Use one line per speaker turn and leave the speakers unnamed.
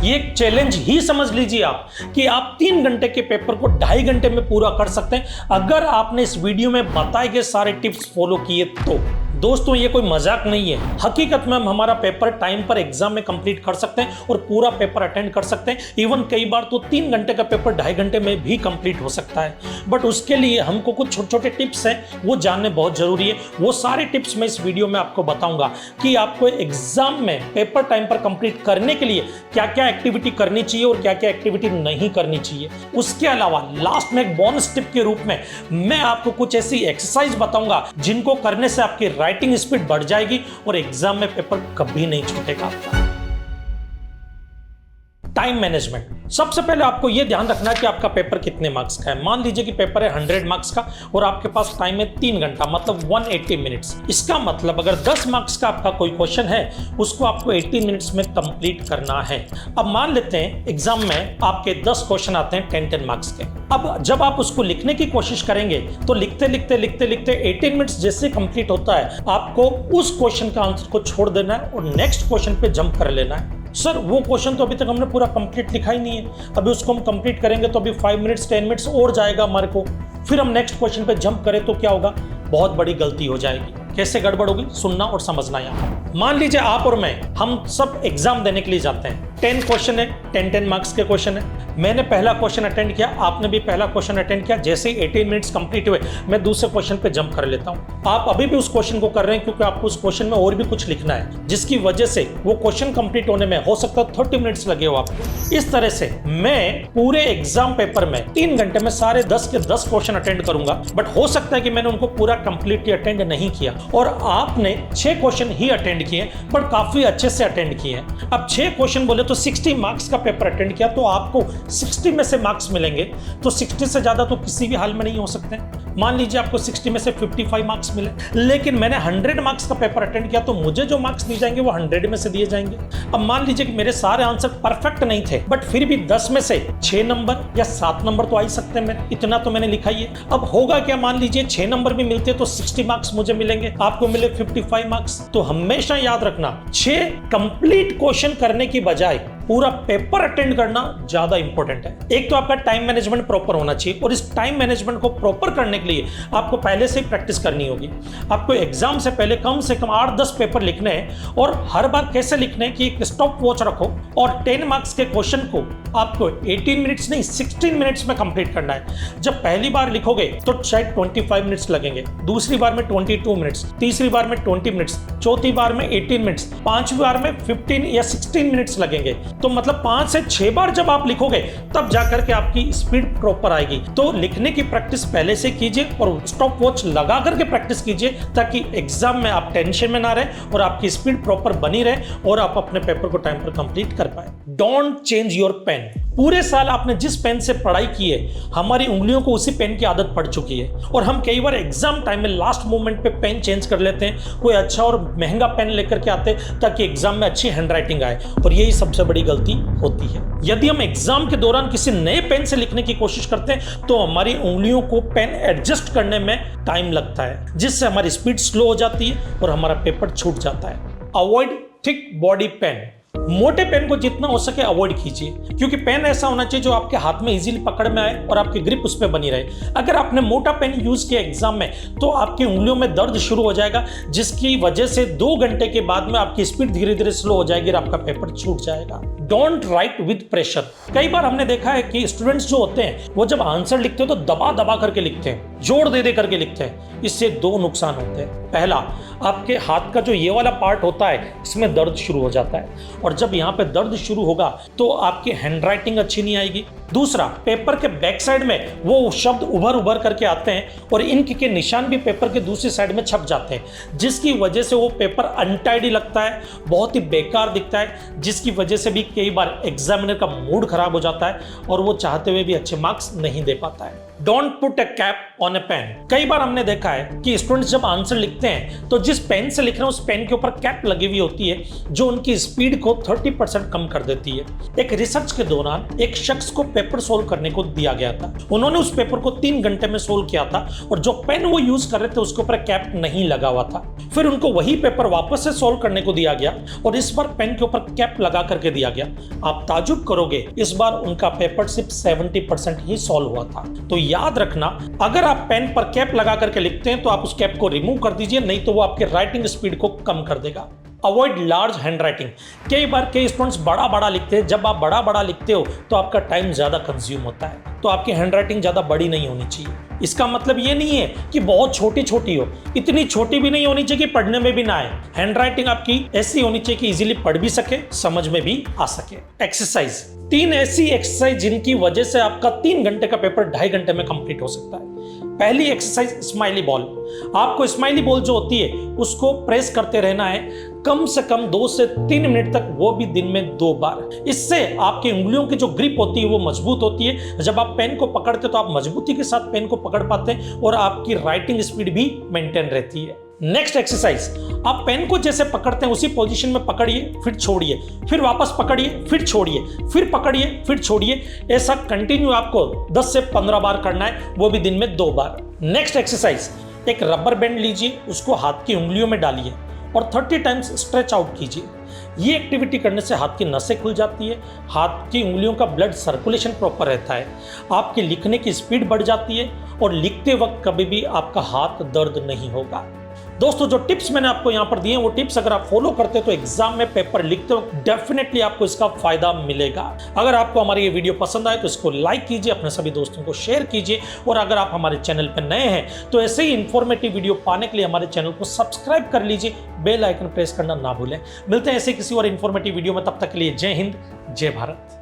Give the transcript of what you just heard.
ये एक चैलेंज ही समझ लीजिए आप कि आप 3 घंटे के पेपर को 2.5 घंटे में पूरा कर सकते हैं अगर आपने इस वीडियो में बताए गए सारे टिप्स फॉलो किए तो। दोस्तों ये कोई मजाक नहीं है, हकीकत में हम हमारा पेपर टाइम पर एग्जाम में कंप्लीट कर सकते हैं और पूरा पेपर अटेंड कर सकते हैं। इवन कई बार तो 3 घंटे का पेपर 2.5 घंटे में भी कंप्लीट हो सकता है। बट उसके लिए हमको कुछ छोटे छोटे टिप्स हैं वो जानने बहुत जरूरी है। वो सारे टिप्स मैं इस वीडियो में आपको बताऊंगा कि आपको एग्जाम में पेपर टाइम पर कंप्लीट करने के लिए क्या क्या एक्टिविटी करनी चाहिए और क्या क्या एक्टिविटी नहीं करनी चाहिए। उसके अलावा लास्ट में एक बोनस टिप के रूप में मैं आपको कुछ ऐसी एक्सरसाइज बताऊंगा जिनको करने से आपकी राइटिंग स्पीड बढ़ जाएगी और एग्जाम में पेपर कभी नहीं छूटेगा आपका। Time management. सबसे पहले आपको यह ध्यान रखना है कि आपका पेपर कितने मार्क्स का है। मान लीजिए कि पेपर है 100 मार्क्स का और आपके पास टाइम है 3 घंटा, मतलब 180 मिनट्स। इसका मतलब अगर 10 मार्क्स का आपका कोई क्वेश्चन है उसको आपको 80 मिनट्स में कंप्लीट करना है। अब मान लेते हैं एग्जाम में आपके 10 क्वेश्चन आते हैं 10 मार्क्स के। अब जब आप उसको लिखने की कोशिश करेंगे तो लिखते लिखते लिखते लिखते 18 मिनट्स जैसे कंप्लीट होता है आपको उस क्वेश्चन का आंसर को छोड़ देना है और नेक्स्ट क्वेश्चन पे जंप कर लेना है। सर वो क्वेश्चन तो अभी तक हमने पूरा कंप्लीट लिखा ही नहीं है, अभी उसको हम कंप्लीट करेंगे तो अभी 5 मिनट्स 10 मिनट्स और जाएगा हमारे को, फिर हम नेक्स्ट क्वेश्चन पे जंप करें तो क्या होगा, बहुत बड़ी गलती हो जाएगी। कैसे गड़बड़ होगी, सुनना और समझना यहाँ। मान लीजिए आप और मैं हम सब एग्जाम देने के लिए जाते हैं। 10 क्वेश्चन है, 10 मार्क्स के क्वेश्चन है। मैंने पहला क्वेश्चन अटेंड किया, आपने भी पहला क्वेश्चन अटेंड किया। जैसे ही 18 मिनट्स कंप्लीट हुए मैं दूसरे क्वेश्चन पे जंप कर लेता हूँ। आप अभी भी उस क्वेश्चन को कर रहे हैं क्योंकि आपको उस क्वेश्चन में और भी कुछ लिखना है, जिसकी वजह से वो क्वेश्चन कंप्लीट होने में हो सकता है 30 मिनट्स लगे हो आपको। इस तरह से मैं पूरे एग्जाम पेपर में 3 घंटे में सारे 10 के 10 क्वेश्चन अटेंड करूंगा। बट हो सकता है कि मैंने उनको पूरा कंप्लीटली अटेंड नहीं किया और आपने 6 क्वेश्चन ही अटेंड किए बट काफी अच्छे से अटेंड किए हैं। अब 6 क्वेश्चन बोले तो 60 मार्क्स का पेपर अटेंड किया तो आपको 60 में से मार्क्स मिलेंगे। तो 60 से ज्यादा तो किसी भी हाल में नहीं हो सकते। मान लीजिए आपको 60 में से 55 मार्क्स मिले, लेकिन मैंने 100 मार्क्स का पेपर अटेंड किया तो मुझे जो मार्क्स दिए जाएंगे वो 100 में से दिए जाएंगे। अब मान लीजिए कि मेरे सारे आंसर परफेक्ट नहीं थे बट फिर भी 10 में से 6 नंबर या 7 नंबर तो आ ही सकते हैं मेरे, इतना तो मैंने लिखा ही है। अब होगा क्या, मान लीजिए 6 नंबर भी मिलते तो 60 मार्क्स मुझे मिलेंगे, आपको मिले 55 मार्क्स। तो हमेशा याद रखना 6 कंप्लीट क्वेश्चन करने की बजाय पूरा पेपर अटेंड करना ज्यादा इंपॉर्टेंट है। एक तो आपका टाइम मैनेजमेंट प्रॉपर होना चाहिए और इस टाइम मैनेजमेंट को प्रॉपर करने के लिए आपको पहले से ही प्रैक्टिस करनी होगी। आपको एग्जाम से पहले कम से कम 8-10 पेपर लिखने हैं और हर बार कैसे लिखने हैं कि एक स्टॉप वॉच रखो और 10 मार्क्स के क्वेश्चन को आपको 18 मिनट्स नहीं 16 मिनट्स में कंप्लीट करना है। जब पहली बार लिखोगे तो शायद 25 मिनट्स लगेंगे, दूसरी बार में 22 मिनट्स, तीसरी बार में 20 मिनट्स, चौथी बार में 18 मिनट्स, पांचवी बार में 15 या 16 मिनट्स लगेंगे। तो मतलब 5 से 6 बार जब आप लिखोगे तब जाकर के आपकी स्पीड प्रॉपर आएगी। तो लिखने की प्रैक्टिस पहले से कीजिए और स्टॉप वॉच लगा करके प्रैक्टिस कीजिए ताकि एग्जाम में आप टेंशन में ना रहे और आपकी स्पीड प्रॉपर बनी रहे और आप अपने पेपर को टाइम पर कंप्लीट कर पाए। Don't change your pen. पूरे साल आपने जिस पेन से पढ़ाई की है हमारी उंगलियों को उसी पेन की आदत पड़ चुकी है और हम कई बार एग्जाम टाइम में लास्ट मोमेंट पे पेन चेंज कर लेते हैं, कोई अच्छा और महंगा पेन लेकर के आते हैं ताकि एग्जाम में अच्छी हैंडराइटिंग आए और यही सबसे बड़ी गलती होती है। यदि हम एग्जाम के दौरान किसी नए पेन से लिखने की कोशिश करते हैं तो हमारी उंगलियों को पेन एडजस्ट करने में टाइम लगता है जिससे हमारी स्पीड स्लो हो जाती है और हमारा पेपर छूट जाता है। Avoid thick body pain. मोटे पेन को जितना हो सके अवॉइड कीजिए क्योंकि पेन ऐसा होना चाहिए जो आपके हाथ में इजीली पकड़ में आए और आपकी ग्रिप उस पर बनी रहे। अगर आपने मोटा पेन यूज किया एग्जाम में तो आपकी उंगलियों में दर्द शुरू हो जाएगा जिसकी वजह से 2 घंटे के बाद में आपकी स्पीड धीरे धीरे स्लो हो जाएगी और आपका पेपर छूट जाएगा। Don't write with pressure. कई बार हमने देखा है कि स्टूडेंट्स जो होते हैं वो जब आंसर लिखते हैं तो दबा दबा करके लिखते हैं, जोर दे दे करके लिखते हैं। इससे 2 नुकसान होते हैं। पहला, आपके हाथ का जो ये वाला पार्ट होता है इसमें दर्द शुरू हो जाता है और जब यहाँ पे दर्द शुरू होगा तो आपकी हैंडराइटिंग अच्छी नहीं आएगी। दूसरा, पेपर के बैक साइड में वो शब्द उभर उभर करके आते हैं और इंक के निशान भी पेपर के दूसरी साइड में छप जाते हैं जिसकी वजह से वो पेपर अनटाइडी लगता है, बहुत ही बेकार दिखता है, जिसकी वजह से भी कई बार एग्जामिनर का मूड खराब हो जाता है और वो चाहते हुए भी अच्छे मार्क्स नहीं दे पाता है। Don't put a cap on a pen. कई बार हमने देखा है कि स्टूडेंट्स जब आंसर लिखते हैं तो जिस पेन से लिख रहे हैं उस पेन के ऊपर कैप लगी हुई होती है जो उनकी स्पीड को 30% कम कर देती है। एक रिसर्च के दौरान एक शख्स को पेपर सोल्व करने को दिया गया था। उन्होंने उस पेपर को 3 घंटे में सोल्व किया था और जो पेन वो यूज कर रहे थे उसके ऊपर कैप नहीं लगा हुआ था। फिर उनको वही पेपर वापस से सोल्व करने को दिया गया और इस बार पेन के ऊपर कैप लगा करके दिया गया। आप ताजुब करोगे, इस बार उनका पेपर सिर्फ 70% ही सॉल्व हुआ था। तो याद रखना, अगर आप पेन पर कैप लगा करके लिखते हैं तो आप उस कैप को रिमूव कर दीजिए, नहीं तो वो आपके राइटिंग स्पीड को कम कर देगा। Avoid large hand writing. कई बार कई स्टूडेंट्स बड़ा बड़ा लिखते हैं। जब आप बड़ा बड़ा लिखते हो तो आपका टाइम ज्यादा कंज्यूम होता है, तो आपकी हैंड राइटिंग ज्यादा बड़ी नहीं होनी चाहिए। इसका मतलब ये नहीं है कि बहुत छोटी छोटी हो, इतनी छोटी भी नहीं होनी चाहिए कि पढ़ने में भी ना आए। हैंड राइटिंग आपकी ऐसी होनी चाहिए कि इजीली पढ़ भी सके, समझ में भी आ सके। एक्सरसाइज, 3 ऐसी एक्सरसाइज जिनकी वजह से आपका 3 घंटे का पेपर 2.5 घंटे में कंप्लीट हो सकता है। पहली एक्सरसाइज स्माइली बॉल। आपको स्माइली बॉल जो होती है उसको प्रेस करते रहना है कम से कम 2 से 3 मिनट तक, वो भी दिन में 2 बार। इससे आपकी उंगलियों की जो ग्रिप होती है वो मजबूत होती है। जब आप पेन को पकड़ते तो आप मजबूती के साथ पेन को पकड़ पाते हैं और आपकी राइटिंग स्पीड भी मेंटेन रहती है। नेक्स्ट एक्सरसाइज, आप पेन को जैसे पकड़ते हैं उसी पोजीशन में पकड़िए, फिर छोड़िए, फिर वापस पकड़िए, फिर छोड़िए, फिर पकड़िए, फिर छोड़िए। ऐसा कंटिन्यू आपको 10 से 15 बार करना है, वो भी दिन में 2 बार। नेक्स्ट एक्सरसाइज, एक रबर बैंड लीजिए, उसको हाथ की उंगलियों में डालिए और 30 टाइम्स स्ट्रेच आउट कीजिए। ये एक्टिविटी करने से हाथ की नसें खुल जाती है, हाथ की उंगलियों का ब्लड सर्कुलेशन प्रॉपर रहता है, आपके लिखने की स्पीड बढ़ जाती है और लिखते वक्त कभी भी आपका हाथ दर्द नहीं होगा। दोस्तों, जो टिप्स मैंने आपको यहाँ पर दिए हैं वो टिप्स अगर आप फॉलो करते हैं तो एग्जाम में पेपर लिखते वक्त डेफिनेटली आपको इसका फायदा मिलेगा। अगर आपको हमारी ये वीडियो पसंद आए तो इसको लाइक कीजिए, अपने सभी दोस्तों को शेयर कीजिए और अगर आप हमारे चैनल पर नए हैं तो ऐसे ही इंफॉर्मेटिव वीडियो पाने के लिए हमारे चैनल को सब्सक्राइब कर लीजिए, बेल आइकन प्रेस करना ना भूलें। मिलते हैं ऐसे किसी और इंफॉर्मेटिव वीडियो में, तब तक के लिए जय हिंद, जय भारत।